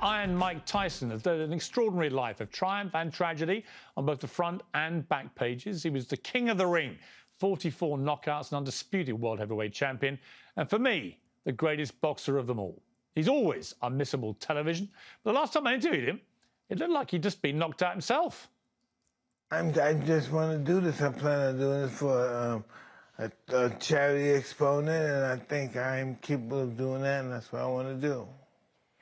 Iron Mike Tyson has led an extraordinary life of triumph and tragedy on both the front and back pages. He was the king of the ring, 44 knockouts, an undisputed world heavyweight champion, and for me, the greatest boxer of them all. He's always unmissable television, but the last time I interviewed him, it looked like he'd just been knocked out himself. I just want to do this. I plan on doing this for a charity exponent, and I think I'm capable of doing that, and that's what I want to do.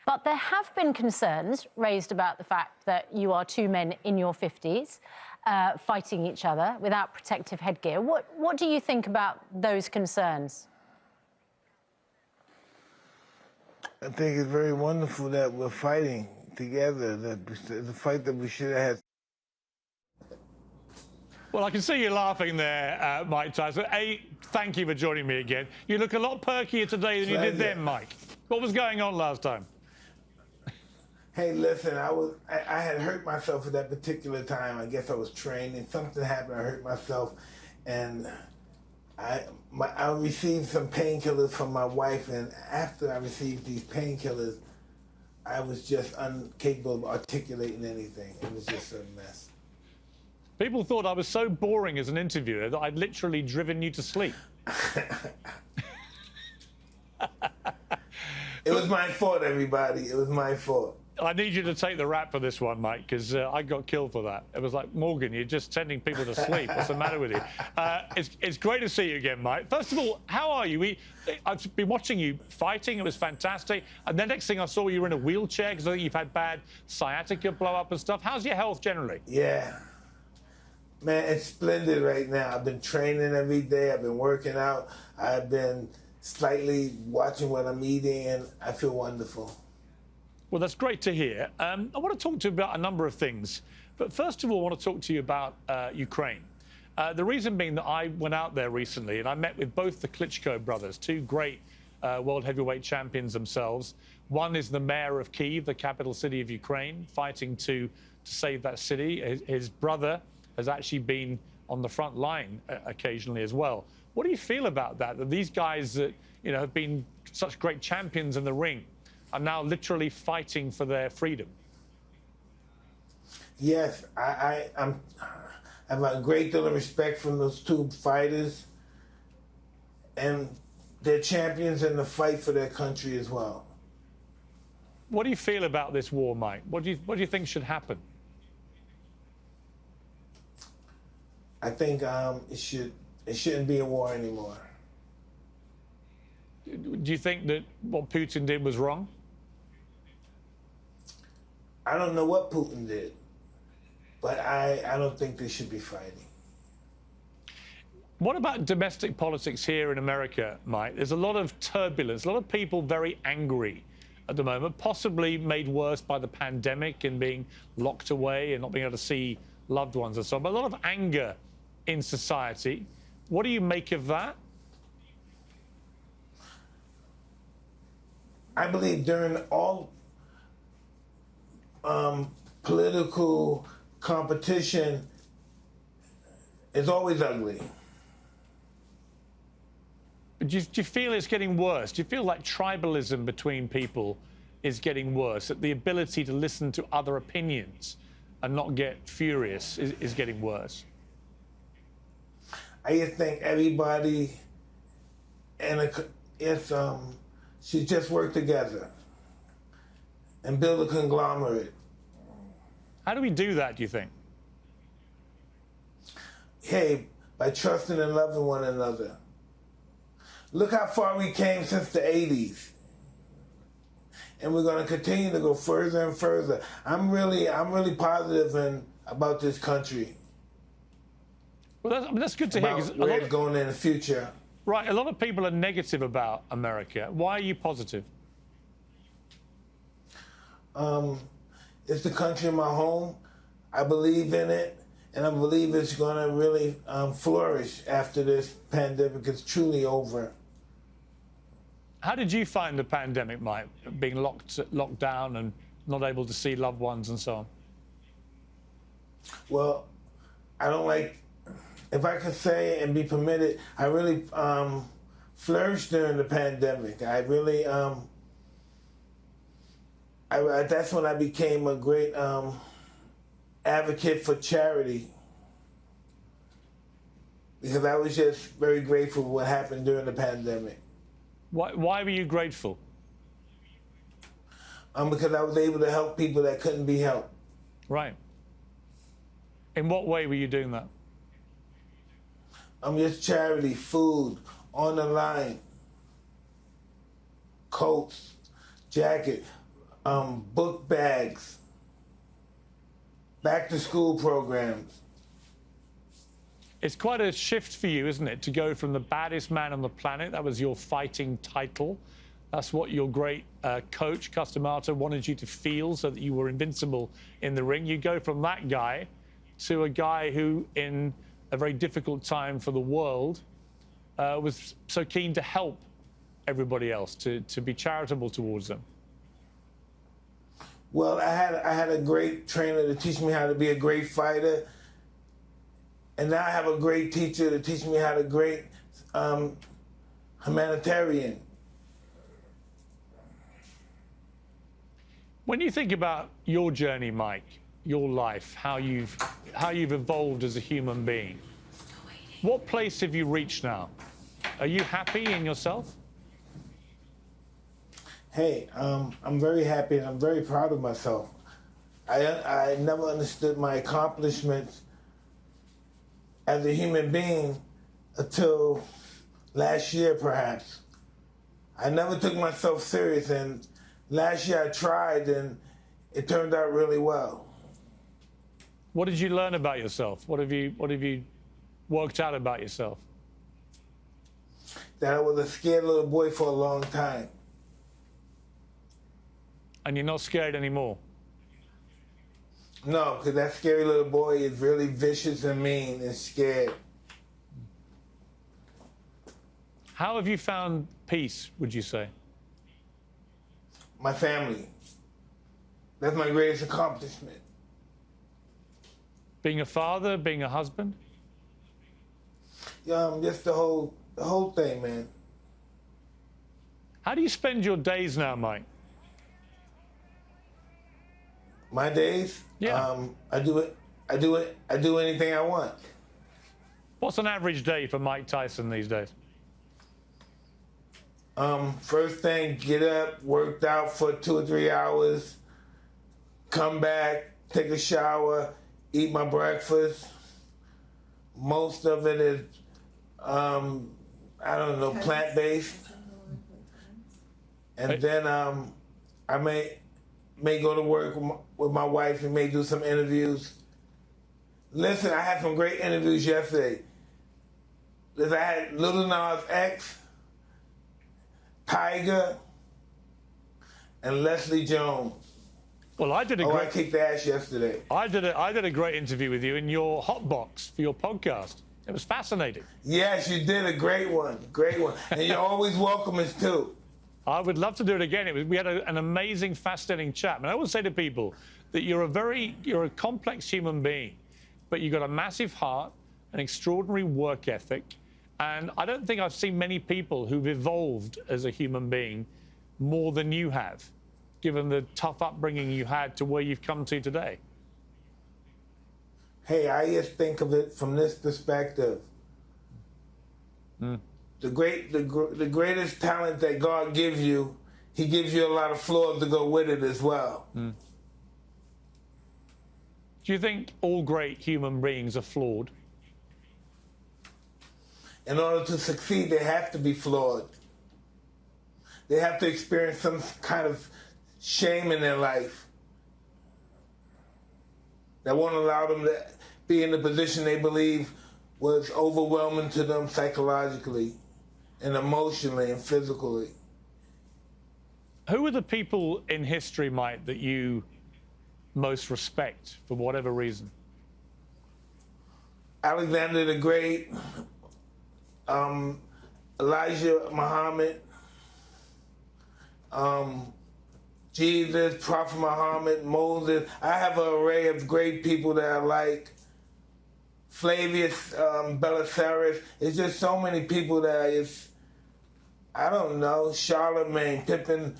But there have been concerns raised about the fact that you are two men in your 50s fighting each other without protective headgear. What do you think about those concerns? I think it's very wonderful that we're fighting together, the fight that we should have had. Well, I can see you laughing there, Mike Tyson. Thank you for joining me again. You look a lot perkier today than you did then, Mike. What was going on last time? Hey, listen, I had hurt myself at that particular time. I guess I was training. Something happened. I hurt myself, and I received some painkillers from my wife. And after I received these painkillers, I was just incapable of articulating anything. It was just a mess. People thought I was so boring as an interviewer that I'd literally driven you to sleep. It was my fault, everybody. It was my fault. I need you to take the rap for this one, Mike, because I got killed for that. It was like, Morgan, you're just sending people to sleep. What's the matter with you? It's great to see you again, Mike. First of all, how are you? I've been watching you fighting. It was fantastic. And the next thing I saw, you were in a wheelchair because I think you've had bad sciatica blow up and stuff. How's your health generally? Yeah. Man, it's splendid right now. I've been training every day. I've been working out. I've been slightly watching what I'm eating, and I feel wonderful. Well, that's great to hear. I want to talk to you about a number of things. But first of all, I want to talk to you about Ukraine. The reason being that I went out there recently and I met with both the Klitschko brothers, two great world heavyweight champions themselves. One is the mayor of Kyiv, the capital city of Ukraine, fighting to save that city. His brother has actually been on the front line occasionally as well. What do you feel about that? That these guys that have been such great champions in the ring are now literally fighting for their freedom? Yes, I have a great deal of respect from those two fighters, and they're champions in the fight for their country as well. What do you feel about this war, Mike? What do you think should happen? I think it shouldn't be a war anymore. Do you think that what Putin did was wrong? I don't know what Putin did, but I don't think they should be fighting. What about domestic politics here in America, Mike? There's a lot of turbulence, a lot of people very angry at the moment, possibly made worse by the pandemic and being locked away and not being able to see loved ones and so on, but a lot of anger in society. What do you make of that? I believe during all political competition is always ugly. But do you feel it's getting worse? Do you feel like tribalism between people is getting worse? That the ability to listen to other opinions and not get furious is getting worse? I just think everybody should just work together and build a conglomerate. How do we do that, do you think? Hey, by trusting and loving one another. Look how far we came since the 80s. And we're going to continue to go further and further. I'm really positive about this country. Well, that's good to hear. About where it's going in the future. Right, a lot of people are negative about America. Why are you positive? It's the country of my home. I believe in it, and I believe it's going to really flourish after this pandemic is truly over. How did you find the pandemic, Mike, being locked down and not able to see loved ones and so on? Well, I don't like, if I could say and be permitted, I really flourished during the pandemic. I really that's when I became a great advocate for charity, because I was just very grateful for what happened during the pandemic. Why were you grateful? Because I was able to help people that couldn't be helped. Right. In what way were you doing that? Just charity, food, on the line, coats, jacket, book bags, back to school programs. It's quite a shift for you, isn't it, to go from the baddest man on the planet, that was your fighting title. That's what your great coach, Cus D'Amato, wanted you to feel so that you were invincible in the ring. You go from that guy to a guy who, in a very difficult time for the world, was so keen to help everybody else, to be charitable towards them. Well, I had a great trainer to teach me how to be a great fighter. And now I have a great teacher to teach me how to be a great humanitarian. When you think about your journey, Mike, your life, how you've evolved as a human being, what place have you reached now? Are you happy in yourself? Hey, I'm very happy and I'm very proud of myself. I never understood my accomplishments as a human being until last year, perhaps. I never took myself serious, and last year I tried and it turned out really well. What did you learn about yourself? What have you worked out about yourself? That I was a scared little boy for a long time. And you're not scared anymore? No, because that scary little boy is really vicious and mean and scared. How have you found peace, would you say? My family. That's my greatest accomplishment. Being a father, being a husband? Just the whole thing, man. How do you spend your days now, Mike? My days? Yeah. I do anything I want. What's an average day for Mike Tyson these days? First thing, get up, worked out for 2 or 3 hours, come back, take a shower, eat my breakfast. Most of it is, I don't know, plant-based. And then I may go to work with my wife and may do some interviews. Listen, I had some great interviews yesterday. I had Lil Nas X, Tiger, and Leslie Jones. Well, I did a I kicked ass yesterday. I did a great interview with you in your hot box for your podcast. It was fascinating. Yes, you did a great one, and you're always welcome as too. I would love to do it again. We had an amazing, fascinating chat. And I always say to people that you're a complex human being, but you've got a massive heart, an extraordinary work ethic, and I don't think I've seen many people who've evolved as a human being more than you have, given the tough upbringing you had to where you've come to today. Hey, I just think of it from this perspective. The greatest talent that God gives you, He gives you a lot of flaws to go with it as well. Do you think all great human beings are flawed? In order to succeed, they have to be flawed. They have to experience some kind of shame in their life that won't allow them to be in the position they believe was overwhelming to them psychologically and emotionally and physically. Who are the people in history, Mike, that you most respect for whatever reason? Alexander the Great, Elijah Muhammad, Jesus, Prophet Muhammad, Moses. I have an array of great people that I like. Flavius, Belisarius. It's just so many people that I don't know, Charlemagne, Pippin,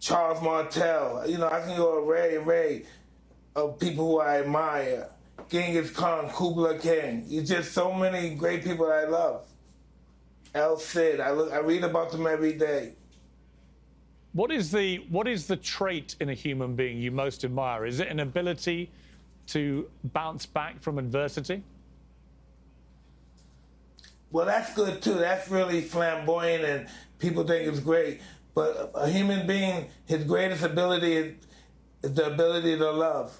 Charles Martel. You know, I can go array of people who I admire. Genghis Khan, Kubla Khan. It's just so many great people I love. El Cid. I read about them every day. What is the trait in a human being you most admire? Is it an ability to bounce back from adversity? Well, that's good too. That's really flamboyant and people think it's great. But a human being, his greatest ability is the ability to love.